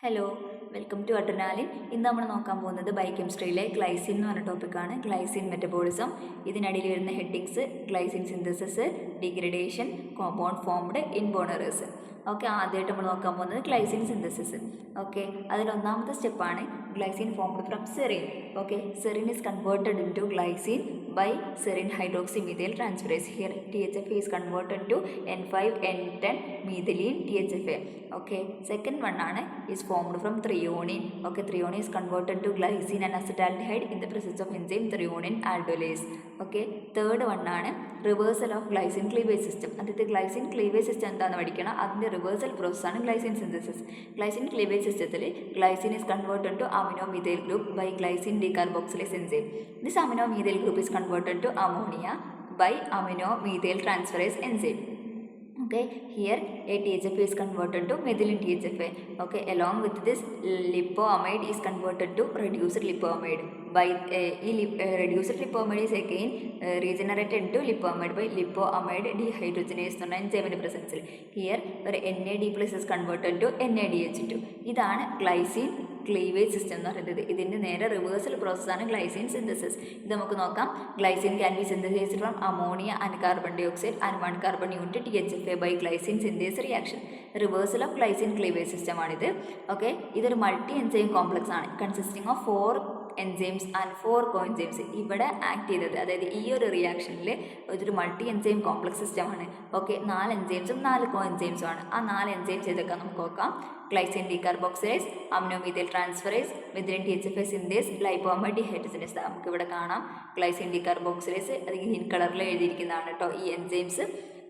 Hello, welcome to adrenaline. ഇന്ന് നമ്മൾ നോക്കാൻ പോകുന്നത് ബയോകെമിസ്ട്രിയിലെ ഗ്ലൈസിൻ എന്ന് പറഞ്ഞ ടോപ്പിക്കാണ്. Glycine metabolism. ഇതിനിടയിൽ വരുന്ന headings glycine synthesis, degradation, compound formed, inborn errors. Okay, ആദ്യമായിട്ട് നമ്മൾ നോക്കാൻ പോകുന്നത് ഗ്ലൈസിൻ സിന്തസിസ്. ഓക്കെ, അതിലൊന്നാമത്തെ സ്റ്റെപ്പാണ് glycine formed from serine. Okay, serine is converted into glycine by serine hydroxymethyl transferase. Here THFA is converted to N5N10 methylene THFA. Okay, second one ആണ് is formed from threonine. Okay, threonine is converted to glycine and acetaldehyde in the presence of enzyme threonine aldolase. Okay, third one ആണ് reversal of glycine cleavage system. അതായത് glycine cleavage system എന്താണെന്ന് പഠിക്കണം. അതിൻ്റെ reversal process ആണ് glycine synthesis. Glycine cleavage systemത്തിൽ glycine is converted to amino methyl group by glycine decarboxylase enzyme. This amino methyl group is converted to ammonia by amino methyl transferase enzyme. Okay, here a THFA is converted to methylene THFA. Okay, along with this lipoamide is converted to reduced lipoamide by reduced lipoamide is again regenerated into lipoamide by lipoamide dehydrogenase എന്ന എൻസൈമിന്റെ പ്രസൻസിൽ. Here ഒരു NAD+ is converted to NADH2. ഇതാണ് glycine cleavage system എന്ന് പറയുന്നത്. ഇതിൻ്റെ നേരെ reversal പ്രോസസ്സാണ് glycine synthesis. ഇത് നമുക്ക് നോക്കാം. Glycine can be synthesized from ammonia and carbon dioxide and 1 carbon unit THFA by glycine synthase reaction. Reversal of glycine cleavage സിസ്റ്റമാണിത്. ഓക്കെ, ഇതൊരു മൾട്ടി എൻസൈം കോംപ്ലക്സ് ആണ് consisting of 4 enzymes and 4 coenzymes. ഇവിടെ act ചെയ്തത്, അതായത് ഈ ഒരു റിയാക്ഷനിൽ ഇതൊരു മൾട്ടി എൻസൈം കോംപ്ലക്സ് സിസ്റ്റമാണ്. ഓക്കെ, 4 എൻസൈംസും 4 കോഎൻസൈംസും ആണ്. ആ 4 എൻസൈംസ് ഏതൊക്കെ നമുക്ക് നോക്കാം. Glycine decarboxylase, amino methyl transferase, methylene THFA synthase, ലൈപ്പോമൈഡ് dehydrogenase. നമുക്കിവിടെ കാണാം ഗ്ലൈസിൻ ഡീകാർബോക്സിലേസ്, അത് ഗ്രീൻ കളറിൽ എഴുതിയിരിക്കുന്നതാണ് കേട്ടോ ഈ എൻസൈംസ്.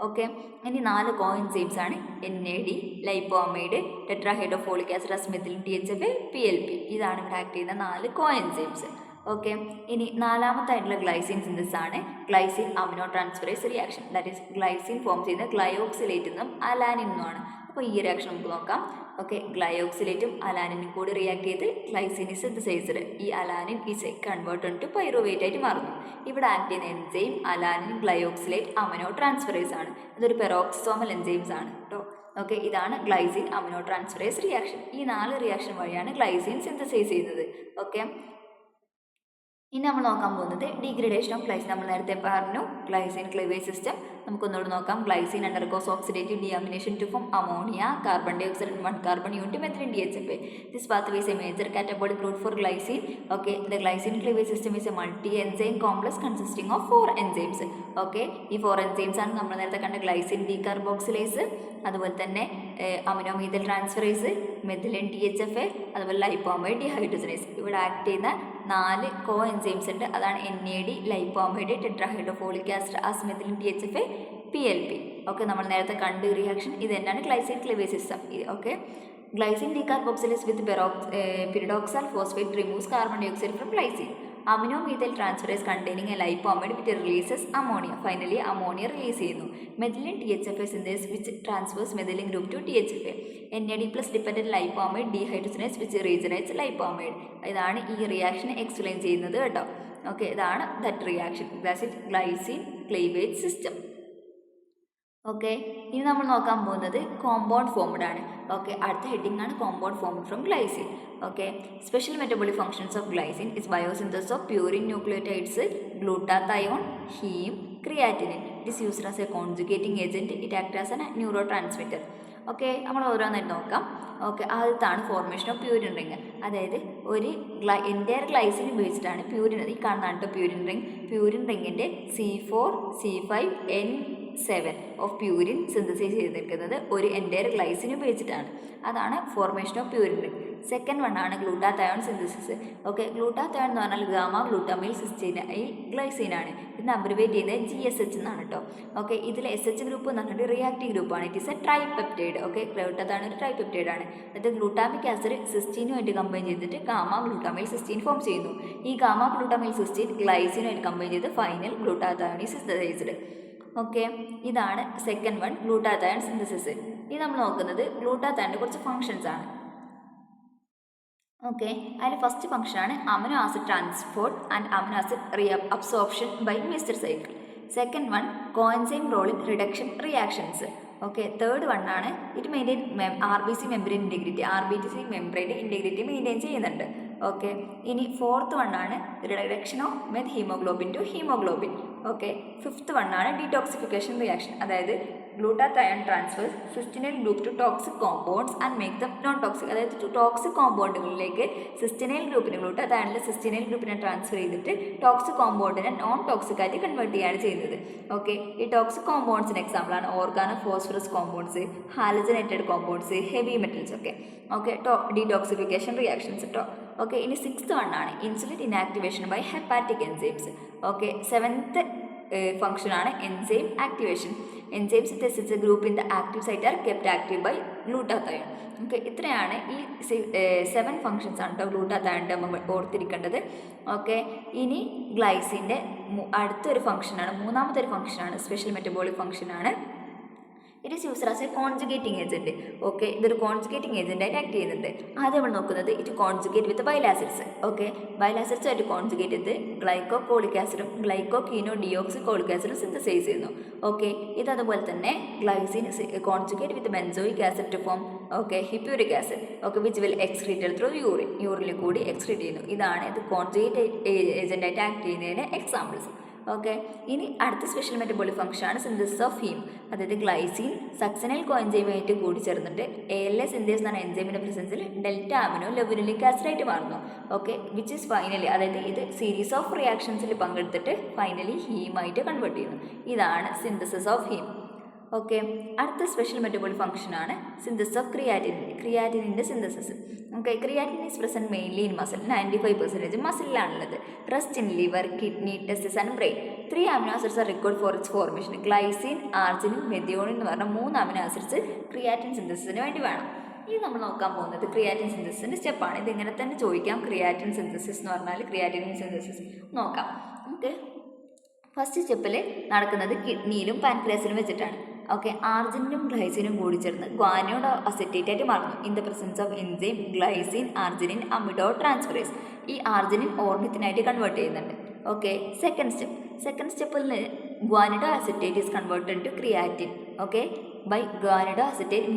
ഓക്കെ, ഇനി 4 കോഎൻസൈംസ് ആണ് NAD, lipoamide, tetrahydrofolic acid, methylene THFA, PLP. ഇതാണ് ഇവിടെ ആക്ട് ചെയ്യുന്ന 4 കോഎൻസൈംസ്. ഓക്കെ, ഇനി നാലാമത്തായിട്ടുള്ള ഗ്ലൈസിൻ സിന്തസിസ് ആണ് glycine amino transferase reaction. That is glycine form ചെയ്യുന്ന ഗ്ലയോക്സിലേറ്റ് നിന്നും അലാനിൻ നിന്നുമാണ്. അപ്പോൾ ഈ റിയാക്ഷൻ നമുക്ക് നോക്കാം. ഓക്കെ, ഗ്ലയോക്സിലേറ്റും അലാനിനും കൂടി റിയാക്ട് ചെയ്ത് ഗ്ലൈസിൻ ഇസ് സിന്തസൈസ്ഡ്. ഈ alanine is converted to pyruvate ആയിട്ട് മാറുന്നു. ഇവിടെ ആക്ട് ചെയ്യുന്ന enzyme alanine glyoxylate amino transferase ആണ്. ഇതൊരു പെറോക്സോമൽ എൻസൈംസ് ആണ് കേട്ടോ. ഓക്കെ, ഇതാണ് ഗ്ലൈസിൻ അമിനോ ട്രാൻസ്ഫറേസ് റിയാക്ഷൻ. ഈ 4 റിയാക്ഷൻ വഴിയാണ് ഗ്ലൈസിൻ സിന്തസൈസ് ചെയ്യുന്നത്. ഓക്കെ, ഇനി നമ്മൾ നോക്കാൻ പോകുന്നത് ഡീഗ്രഡേഷൻ ഓഫ് ഗ്ലൈസിൻ. നമ്മൾ നേരത്തെ പറഞ്ഞു ഗ്ലൈസിൻ ക്ലീവേജ് സിസ്റ്റം. നമുക്കൊന്നുകൂടി നോക്കാം. Glycine undergoes oxidative deamination to form ammonia, carbon dioxide, 1 carbon unit methylene THFA. This pathway is a major catabolic route for glycine. Okay, the glycine cleavage system is a multi-enzyme complex consisting of 4 enzymes. Okay, ഈ 4 enzymes ആണ് നമ്മൾ നേരത്തെ കണ്ട glycine ഡീകാർബോക്സിലേസ്, അതുപോലെ തന്നെ amino methyl transferase, methylene THFA, അതുപോലെ ലൈപ്പോമൈഡ് dehydrogenase. ഇവിടെ act ചെയ്യുന്ന 4 കോ എൻസൈംസ് ഉണ്ട്. അതാണ് NAD, lipoamide, tetrahydrofolic acid, methylene THFA, PLP. Okay, നമ്മൾ നേരത്തെ കണ്ട റിയാക്ഷൻ ഇത് തന്നെയാണ് glycine cleavage system. Okay, glycine decarboxylase with pyridoxal phosphate removes carbon dioxide from glycine. Amino methyl transferase containing a lipoamide which releases ammonia. Finally ammonia release ചെയ്യുന്നു. Methylene THFA synthase which transfers methylene group to THFA. NAD+ dependent lipoamide dehydrogenase which regenerates lipoamide. ഇതാണ് ഈ reaction explain ചെയ്യുന്നത് കേട്ടോ. Okay, ഇതാണ് that reaction glycine cleavage system. Okay, ഇനി നമ്മൾ നോക്കാൻ പോകുന്നത് കോമ്പൗണ്ട് ഫോംഡ് ആണ്. ഓക്കെ, അടുത്ത ഹെഡിങ് ആണ് compound formed from glycine. Okay, special metabolic functions of glycine is biosynthesis of purine nucleotides, glutathione, heme, creatinine. It is used as a conjugating agent. It act as a neuro transmitter. Okay, നമ്മൾ ഓരോന്നായിട്ട് നോക്കാം. Okay, ആദ്യത്താണ് formation of purine ring. അതായത് ഒരു entire glycine ഉപയോഗിച്ചിട്ടാണ് purine, ഈ കാണുന്നതാണ് കേട്ടോ പ്യൂരിൻ റിങ്. പ്യൂരിൻ റിങ്ങിൻ്റെ C4C5N7 ഓഫ് പ്യൂരിൻ സിന്തസൈസ് ചെയ്തിരിക്കുന്നത് ഒരു എൻറ്റയർ ഗ്ലൈസിൻ ഉപയോഗിച്ചിട്ടാണ്. അതാണ് formation of purine ring. Second one ആണ് ഗ്ലൂട്ടാത്തയോൺ സിന്തസിസ്. ഓക്കെ, ഗ്ലൂട്ടാത്തയോൺ എന്ന് പറഞ്ഞാൽ ഗാമ ഗ്ലൂട്ടാമൈൽ സിസ്റ്റൈൻ ഈ ഗ്ലൈസിനാണ്. ഇതിന് അബ്രിവേറ്റ് ചെയ്യുന്നത് GSH എന്നാണ് കേട്ടോ. ഓക്കെ, ഇതിൽ SH ഗ്രൂപ്പ് എന്ന് പറഞ്ഞിട്ട് റിയാക്റ്റീവ് ഗ്രൂപ്പാണ്. It is A tripeptide. Okay, glutathione ഒരു ട്രൈപെപ്റ്റൈഡ് ആണ്. അത് ഗ്ലൂട്ടാമിക് ആസിഡ് സിസ്റ്റീനുമായിട്ട് കമ്പൈൻ ചെയ്തിട്ട് ഗാമ ഗ്ലൂട്ടാമൈൽ സിസ്റ്റീൻ ഫോം ചെയ്യുന്നു. ഈ ഗാമ ഗ്ലൂട്ടാമൈൽ സിസ്റ്റീൻ ഗ്ലൈസിനുമായിട്ട് കമ്പൈൻ ചെയ്ത് final glutathione is synthesised. Okay, ഇതാണ് സെക്കൻഡ് വൺ ഗ്ലൂട്ടാത്തയോൺ സിന്തസിസ്. ഇത് നമ്മൾ നോക്കുന്നത് ഗ്ലൂട്ടാത്തയോണിൻ്റെ കുറച്ച് ഫങ്ഷൻസ് ആണ്. ഓക്കെ, അതിൽ ഫസ്റ്റ് ഫംഗ്ഷനാണ് amino acid transport and amino acid absorption by mister cycle. Second one coenzyme role in reduction reactions. Okay, third one ആണ് it maintain RBC membrane integrity. RBC membrane integrity maintain ചെയ്യുന്നുണ്ട്. Okay, ഇനി fourth one ആണ് reduction of meth hemoglobin to hemoglobin. Okay, fifth one ആണ് detoxification reaction. അതായത് glutathione transfers cystinyl group to toxic compounds and make them non toxic. അതായത് toxic കോമ്പൗണ്ടുകളിലേക്ക് cystinyl ഗ്രൂപ്പിന് ഗ്ലൂട്ടാത്തയോണിലെ cystinyl ഗ്രൂപ്പിനെ transfer ചെയ്തിട്ട് ടോക്സിക് കോമ്പൗണ്ടിനെ നോൺ ടോക്സിക് ആയിട്ട് കൺവേർട്ട് ചെയ്യുകയാണ് ചെയ്യുന്നത്. ഓക്കെ, ഈ ടോക്സിക് കോമ്പൗണ്ട്സിന് എക്സാമ്പിളാണ് organo phosphorus compounds, halogenated compounds, heavy metals ഒക്കെ. ഓക്കെ, ഡീടോക്സിഫിക്കേഷൻ റിയാക്ഷൻസ് കേട്ടോ. ഓക്കെ, ഇനി സിക്സ്ത് വൺ ആണ് insulin inactivation by hepatic enzymes. Okay, seventh function ആണ് enzyme activation. Enzymes synthesis group in the active site are kept active by glutathione. Okay, ഇത്രയാണ് ഈ 7 functions ആണ് കേട്ടോ ഗ്ലൂട്ടാത്തയോണിൻ്റെ നമ്മൾ ഓർത്തിരിക്കേണ്ടത്. ഓക്കെ, ഇനി ഗ്ലൈസിൻ്റെ അടുത്തൊരു ഫംഗ്ഷനാണ്, മൂന്നാമത്തെ ഒരു ഫംഗ്ഷനാണ് സ്പെഷ്യൽ മെറ്റബോളിക് ഫംഗ്ഷനാണ്. It is used as a conjugating agent. Okay, ഇതൊരു കോൺജുഗേറ്റിംഗ് ഏജൻറ്റായിട്ട് ആക്ട് ചെയ്യുന്നുണ്ട്. ആദ്യം നമ്മൾ നോക്കുന്നത് it conjugate with bile acids. Okay, ബൈലാസിഡ്സുമായിട്ട് കോൺജുഗേറ്റ് ചെയ്ത് ഗ്ലൈക്കോകോളിക് ആസിഡും ഗ്ലൈക്കോകീനോ ഡിയോക്സികോളിക് ആസിഡും സിന്തസൈസ് ചെയ്യുന്നു. ഓക്കെ, ഇതതുപോലെ തന്നെ glycine conjugate with benzoic acid to form hippuric acid. Okay, which will excreted through യൂറിനിൽ കൂടി എക്സ്ക്രീറ്റ് ചെയ്യുന്നു. ഇതാണ് ഇത് കോൺജുഗേറ്റ് ഏജൻറ്റായിട്ട് ആക്ട് ചെയ്യുന്നതിന് എക്സാമ്പിൾസ്. ഓക്കെ, ഇനി അടുത്ത സ്പെഷ്യൽ മെറ്റബോളിക് ഫംഗ്ഷനാണ് സിന്തസിസ് ഓഫ് ഹീം. അതായത് ഗ്ലൈസിൻ സക്സനൈൽ കോഎൻസൈമായിട്ട് കൂടി ചേർന്നിട്ട് ALA സിന്തേസ് എന്ന എൻസൈമിൻ്റെ പ്രസൻസിൽ ഡെൽറ്റ അമിനോ ലെബുലിനിക് ആസിഡായിട്ട് മാറുന്നു. ഓക്കെ, വിച്ച് ഈസ് ഫൈനലി, അതായത് ഇത് സീരീസ് ഓഫ് റിയാക്ഷൻസിൽ പങ്കെടുത്തിട്ട് ഫൈനലി ഹീമായിട്ട് കൺവേർട്ട് ചെയ്യുന്നു. ഇതാണ് സിന്തസിസ് ഓഫ് ഹീം. ഓക്കെ, അടുത്ത സ്പെഷ്യൽ മെറ്റബോളിക് ഫംഗ്ഷനാണ് സിന്തസിസ് ഓഫ് ക്രിയാറ്റിനിൻ്റെ synthesis. Okay, creatine is present mainly in muscle. 95% മസിലിലാണുള്ളത്. Rest in liver, kidney, testis and brain. 3 amino acids are required for its formation. Glycine, arginine, methionine എന്ന് പറഞ്ഞ 3 amino acids creatine സിന്തസിസിന് വേണ്ടി വേണം. ഇത് നമ്മൾ നോക്കാൻ പോകുന്നത് ക്രിയാറ്റിൻ സിന്തസിസിൻ്റെ സ്റ്റെപ്പാണ്. ഇതിങ്ങനെ തന്നെ ചോദിക്കാം, ക്രിയാറ്റിൻ സിന്തസിസ് എന്ന് പറഞ്ഞാൽ ക്രിയാറ്റിൻ സിന്തസിസ് നോക്കാം. ഓക്കെ, ഫസ്റ്റ് സ്റ്റെപ്പിൽ നടക്കുന്നത് കിഡ്നിയിലും പാൻക്രിയാസിലും വെച്ചിട്ടാണ്. ഓക്കെ, ആർജിനും ഗ്ലൈസിനും കൂടി ചേർന്ന് ഗ്വാനോഡ് അസറ്റേറ്റ് ആയിട്ട് മാറുന്നു. In the presence of enzyme glycine arginine amido transferase. ഈ ആർജിനിൻ ഓർണിത്തിനായിട്ട് കൺവേർട്ട് ചെയ്യുന്നുണ്ട്. ഓക്കെ, സെക്കൻഡ് സ്റ്റെപ്പിൽ guanido acetate is converted to creatine. Okay, by guanido acetate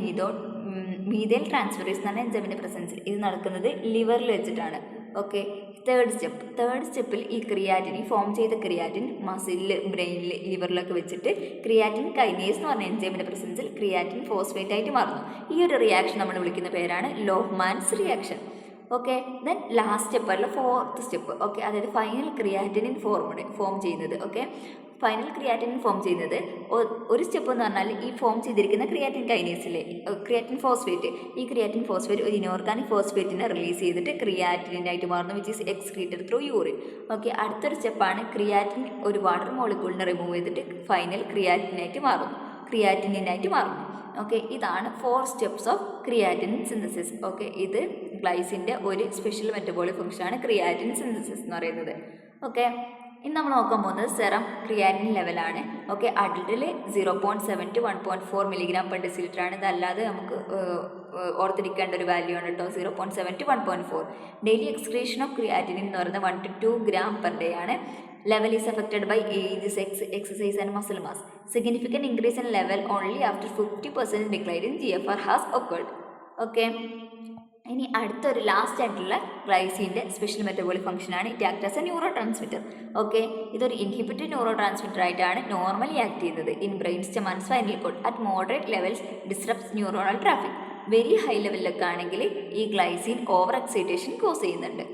methyl transferase എന്നാണ് എൻസൈമിൻ്റെ പ്രസൻസിൽ. ഇത് നടക്കുന്നത് ലിവറിൽ വെച്ചിട്ടാണ്. ഓക്കെ, തേർഡ് സ്റ്റെപ്പിൽ ഈ ക്രിയാറ്റിൻ, ഫോം ചെയ്ത ക്രിയാറ്റിൻ മസിലിൽ, ബ്രെയിനിൽ, ലിവറിലൊക്കെ വെച്ചിട്ട് ക്രിയാറ്റിൻ കൈനേസ് എന്ന് പറഞ്ഞ എൻസൈമിൻ്റെ പ്രസൻസിൽ ക്രിയാറ്റിൻ ഫോസ്ഫേറ്റ് ആയിട്ട് മാറുന്നു. ഈ ഒരു റിയാക്ഷൻ നമ്മൾ വിളിക്കുന്ന പേരാണ് Lohmann's reaction. Okay, then last സ്റ്റെപ്പല്ല ഫോർത്ത് സ്റ്റെപ്പ്. ഓക്കെ, അതായത് ഫൈനൽ ക്രിയാറ്റിനിൻ ഫോം ചെയ്യുന്നത്. ഓക്കെ, ഫൈനൽ ക്രിയാറ്റിനിൻ ഫോം ചെയ്യുന്നത് ഒരു സ്റ്റെപ്പ് എന്ന് പറഞ്ഞാൽ ഈ ഫോം ചെയ്തിരിക്കുന്ന ക്രിയാറ്റിൻ കൈനേസിലെ ക്രിയാറ്റിൻ ഫോസ്ഫേറ്റ്, ഈ ക്രിയാറ്റിൻ ഫോസ്ഫേറ്റ് ഒരു ഇനോർഗാനിക് ഫോസ്ഫേറ്റിനെ റിലീസ് ചെയ്തിട്ട് ക്രിയാറ്റിനായിട്ട് മാറുന്നു, which is excreted through urine. Okay, അടുത്തൊരു സ്റ്റെപ്പാണ് ക്രിയാറ്റിൻ ഒരു വാട്ടർ മോളിക്യൂളിനെ റിമൂവ് ചെയ്തിട്ട് ഫൈനൽ ക്രിയാറ്റിനായിട്ട് മാറുന്നു. ഓക്കെ, ഇതാണ് 4 steps of creatine synthesis. Okay, ഇത് ഗ്ലൈസിൻ്റെ ഒരു സ്പെഷ്യൽ മെറ്റബോളിക് ഫംഗ്ഷനാണ് ക്രിയാറ്റിൻ സിന്തസിസ് എന്ന് പറയുന്നത്. ഓക്കെ, ഇനി നമ്മൾ നോക്കാൻ പോകുന്നത് സെറം ക്രിയാറ്റിൻ ലെവലാണ്. ഓക്കെ, അഡൽട്ടിൽ 0.7 to 1.4 mg/dL ആണ്. ഇതല്ലാതെ നമുക്ക് ഓർത്തിരിക്കേണ്ട ഒരു വാല്യൂ ആണ് കേട്ടോ, 0.7 to 1.4. Daily excretion of creatine എന്ന് പറയുന്നത് 1 to 2 gram/day ആണ്. Level is affected by age, sex, exercise and muscle mass. Significant increase in level only after 50% decline in GFR has occurred. Okay. ഇനി അടുത്തൊരു ലാസ്റ്റ് ആയിട്ടുള്ള ഗ്ലൈസിൻ്റെ special metabolic ഫംഗ്ഷനാണ് it act as a neuro transmitter. Okay, ഇതൊരു inhibited neuro transmitter ആയിട്ടാണ് normally act ചെയ്യുന്നത്. In brain stem and spinal cord at moderate levels disrupts neuronal traffic. Very high ലെവലിലൊക്കെ ആണെങ്കിൽ ഈ ഗ്ലൈസിൻ ഓവർ എക്സൈറ്റേഷൻ കോസ് ചെയ്യുന്നുണ്ട്.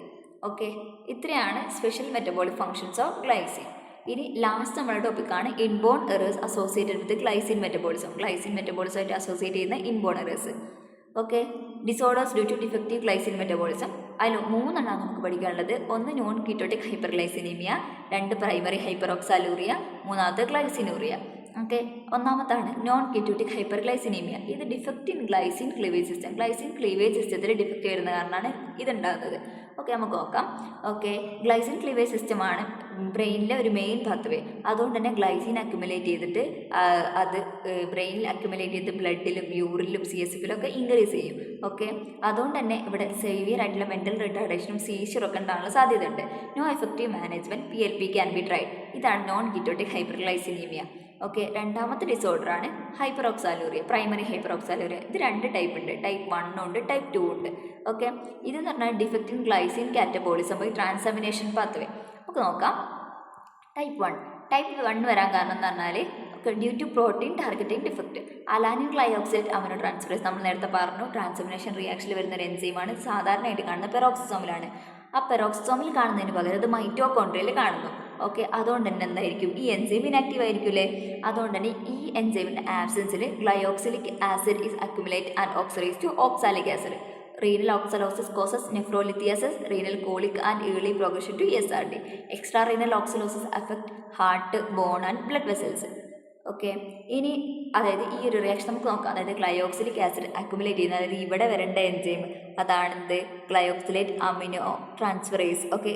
Okay, ഇത്രയാണ് special metabolic functions of glycine. ഇനി last നമ്മുടെ ടോപ്പിക്കാണ് inborn errors associated with glycine മെറ്റബോളിസമായിട്ട് അസോസിയേറ്റ് ചെയ്യുന്ന inborn errors. Okay, disorders due to defective glycine metabolism. അതിൽ 3 നമുക്ക് പഠിക്കാനുള്ളത്. 1 non ketotic hyperglycinemia, 2 primary hyperoxaluria, 3 glycinuria. Okay, ഒന്നാമത്താണ് നോൺ കീറ്റോട്ടിക് ഹൈപ്പർഗ്ലൈസിനീമിയ. ഇത് ഡിഫക്റ്റ് ഇൻ ഗ്ലൈസിൻ ക്ലീവേജ് സിസ്റ്റത്തിൽ ഡിഫക്റ്റ് വരുന്ന കാരണമാണ് ഇതുണ്ടാകുന്നത്. ഓക്കെ, നമുക്ക് നോക്കാം. ഓക്കെ, ഗ്ലൈസിൻ ക്ലീവേജ് സിസ്റ്റമാണ് ബ്രെയിനിലെ ഒരു മെയിൻ പാത്വേ. അതുകൊണ്ട് തന്നെ ഗ്ലൈസിൻ അക്യുമുലേറ്റ് ചെയ്തിട്ട് അത് ബ്രെയിനിൽ അക്യുമുലേറ്റ് ചെയ്ത് ബ്ലഡിലും യൂറിനിലും CSFിലും ഒക്കെ ഇൻക്രീസ് ചെയ്യും. ഓക്കെ, അതുകൊണ്ട് തന്നെ ഇവിടെ സേവിയർ ആയിട്ടുള്ള മെൻ്റൽ റിട്ടാർഡേഷനും സീഷറൊക്കെ ഉണ്ടാകാനുള്ള സാധ്യതയുണ്ട്. No effective management PLP can be tried. ഇതാണ് നോൺ കീറ്റോട്ടിക് ഹൈപ്പർഗ്ലൈസിനീമിയ. ഓക്കെ, രണ്ടാമത്തെ ഡിസോർഡറാണ് ഹൈപ്പറോക്സാലൂറിയ, പ്രൈമറി ഹൈപ്പറോക്സാലൂറിയ. ഇത് 2 ടൈപ്പ് ഉണ്ട്, ടൈപ്പ് 1 ഉണ്ട്, ടൈപ്പ് 2 ഉണ്ട്. ഓക്കെ, ഇതെന്ന് പറഞ്ഞാൽ defect in glycine catabolism by transamination pathway. നമുക്ക് നോക്കാം. ടൈപ്പ് 1 വരാൻ കാരണം എന്ന് പറഞ്ഞാൽ due to protein targeting defect. Alanine glyoxylate amino transferase നമ്മൾ നേരത്തെ പറഞ്ഞു, ട്രാൻസ്ഫോർമേഷൻ റിയാക്ഷനിൽ വരുന്ന ഒരു എൻസൈമാണ്. സാധാരണയായിട്ട് കാണുന്ന പെറോക്സിസോമിലാണ്. ആ പെറോക്സിസോമിൽ കാണുന്നതിന് പകരം അത് മൈറ്റോകോൺട്രിയയിൽ കാണുന്നു. ഓക്കെ, അതുകൊണ്ട് തന്നെ എന്തായിരിക്കും, ഈ എൻസൈം ഇനാക്റ്റീവ് ആയിരിക്കില്ലേ. അതുകൊണ്ട് തന്നെ ഈ എൻസൈമിൻ്റെ ആബ്സെൻസിൽ glyoxylic acid is accumulate and oxidise to oxalic acid. Renal oxalosis causes nephrolithiasis, renal colic and early progression to ESRD. Extrarenal oxalosis affect heart, bone and blood vessels. Okay, ഇനി അതായത് ഈ ഒരു reaction നമുക്ക് നോക്കാം. അതായത് ഗ്ലയോക്സിലിക് acid accumulate ചെയ്യുന്ന, അതായത് ഇവിടെ വരേണ്ട എൻസൈം അതാണെന്ത്, glyoxylate amino transferase. Okay,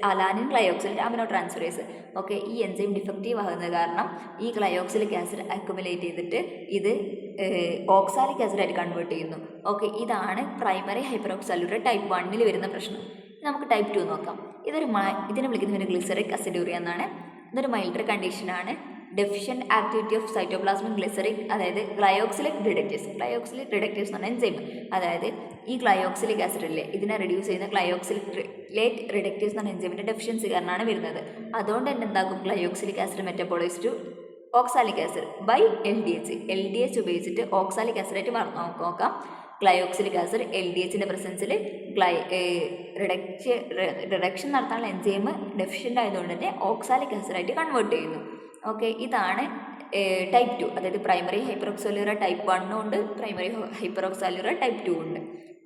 alanine glyoxylate amino transferase. Okay, ഈ എൻസൈം ഡിഫക്റ്റീവ് ആകുന്നത് കാരണം ഈ ഗ്ലയോക്സിലിക് ആസിഡ് അക്യുമുലേറ്റ് ചെയ്തിട്ട് ഇത് ഓക്സാലിക് ആസിഡായിട്ട് കൺവേർട്ട് ചെയ്യുന്നു. ഓക്കെ, ഇതാണ് പ്രൈമറി ഹൈപ്പറോക്സാലൂറിയ ടൈപ്പ് 1 വരുന്ന പ്രശ്നം. നമുക്ക് ടൈപ്പ് 2 നോക്കാം. ഇതിനെ വിളിക്കുന്ന ഗ്ലിസറിക് അസിഡൂറിയ എന്നാണ്. ഇതൊരു മൈൽഡർ കണ്ടീഷനാണ്. Deficient activity of cytoplasmic glyceric, അതായത് ഗ്ലയോക്സിലിക് റിഡക്റ്റേഴ്സ്. ഗ്ലയോക്സിലിക് റിഡക്റ്റേഴ്സ് എന്ന് പറഞ്ഞാൽ എൻസൈം, അതായത് ഈ ഗ്ലയോക്സിലിക് ആസിഡിലെ ഇതിനെ റെഡ്യൂസ് ചെയ്യുന്ന ഗ്ലയോക്സിലേറ്റ് റിഡക്റ്റേഴ്സ് എന്ന് പറഞ്ഞ എൻസൈമിൻ്റെ ഡെഫിഷ്യൻസി കാരണമാണ് വരുന്നത്. അതുകൊണ്ട് തന്നെ എന്താകും, glyoxylic acid metabolise to oxalic acid by LDH ഉപയോഗിച്ചിട്ട് ഓക്സാലിക് ആസിഡായിട്ട് നോക്കാം. ഗ്ലയോക്സിലിക് ആസിഡ് LDHൻ്റെ പ്രസൻസിൽ റിഡക്ഷൻ നടത്താനുള്ള എൻസൈം ഡെഫിഷ്യൻ്റ് ആയതുകൊണ്ട് തന്നെ ഓക്സാലിക് ആസിഡായിട്ട് കൺവേർട്ട് ചെയ്യുന്നു. ഓക്കെ, ഇതാണ് ടൈപ്പ് 2, അതായത് പ്രൈമറി ഹൈപ്പറോക്സാലൂറിയ ടൈപ്പ് 1 ഉണ്ട്, പ്രൈമറി ഹൈപ്പറോക്സാലൂറിയ ടൈപ്പ് 2 ഉണ്ട്.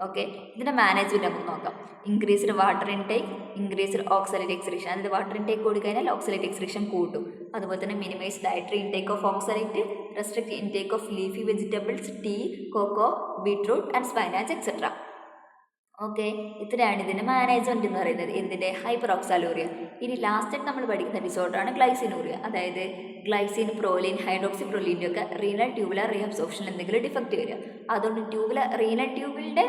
ഓക്കെ, ഇതിൻ്റെ മാനേജ്മെൻറ്റ് നമുക്ക് നോക്കാം. Increased water intake, increased oxalate excretion. അതായത് വാട്ടർ ഇൻടേക്ക് കൂടി കഴിഞ്ഞാൽ ഓക്സലേറ്റ് എക്സ്ക്രീഷൻ കൂട്ടും. അതുപോലെ തന്നെ minimise dietary intake of oxalate, restrict intake of leafy vegetables, tea, cocoa, beetroot and spinach etcetera. Okay, ഇത്രയാണ് ഇതിൻ്റെ മാനേജ്മെൻറ്റ് എന്ന് പറയുന്നത്, എന്തിൻ്റെ, ഹൈപ്പറോക്സാലൂറിയ. ഇനി ലാസ്റ്റ് നമ്മൾ പഠിക്കുന്ന ഡിസോർഡറാണ് ഗ്ലൈസിനൂറിയ. അതായത് ഗ്ലൈസിൻ, പ്രോലിൻ, ഹൈഡ്രോക്സി പ്രോലിൻ്റെ ഒക്കെ റീനൽ ട്യൂബുലർ റീഅബ്സോർപ്ഷൻ എന്തെങ്കിലും ഡിഫക്റ്റ് വരിക. അതുകൊണ്ട് റീനൽ ട്യൂബിൻ്റെ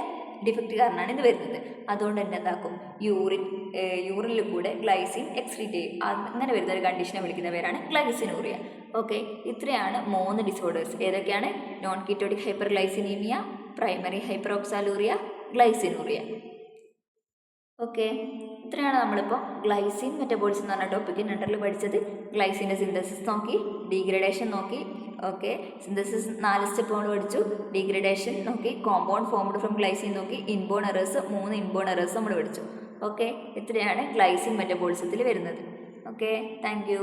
ഡിഫക്റ്റ് കാരണമാണ് ഇത് വരുന്നത്. അതുകൊണ്ട് തന്നെ എന്താക്കും, യൂറിനിൽ കൂടെ ഗ്ലൈസിൻ എക്സ്ക്രീറ്റ് ചെയ്യും. അങ്ങനെ വരുന്ന ഒരു കണ്ടീഷനെ വിളിക്കുന്ന പേരാണ് ഗ്ലൈസിനൂറിയ. ഓക്കെ, ഇത്രയാണ് 3 ഡിസോർഡേഴ്സ്. ഏതൊക്കെയാണ്, നോൺ കീറ്റോട്ടിക് ഹൈപ്പർഗ്ലൈസിനീമിയ, പ്രൈമറി ഹൈപ്പറോക്സാലൂറിയ, ഗ്ലൈസിനൂറിയ. ഓക്കെ, ഇത്രയാണ് നമ്മളിപ്പോൾ ഗ്ലൈസിൻ മെറ്റബോളിസം എന്ന് പറഞ്ഞ ടോപ്പിക്കിന് അണ്ടറിൽ പഠിച്ചത്. ഗ്ലൈസിൻ്റെ സിന്തസിസ് നോക്കി, ഡീഗ്രഡേഷൻ നോക്കി. ഓക്കെ, സിന്തസിസ് 4 സ്റ്റെപ്പ് കൊണ്ട് പഠിച്ചു, ഡീഗ്രഡേഷൻ നോക്കി, കോമ്പൗണ്ട് ഫോംഡ് ഫ്രം ഗ്ലൈസിൻ നോക്കി, ഇൻബോൺ എറേഴ്സ് 3 ഇൻബോൺ എറേഴ്സ് നമ്മൾ പഠിച്ചു. ഓക്കെ, ഇത്രയാണ് ഗ്ലൈസിൻ മെറ്റബോളിസത്തിൽ വരുന്നത്. Okay, thank you.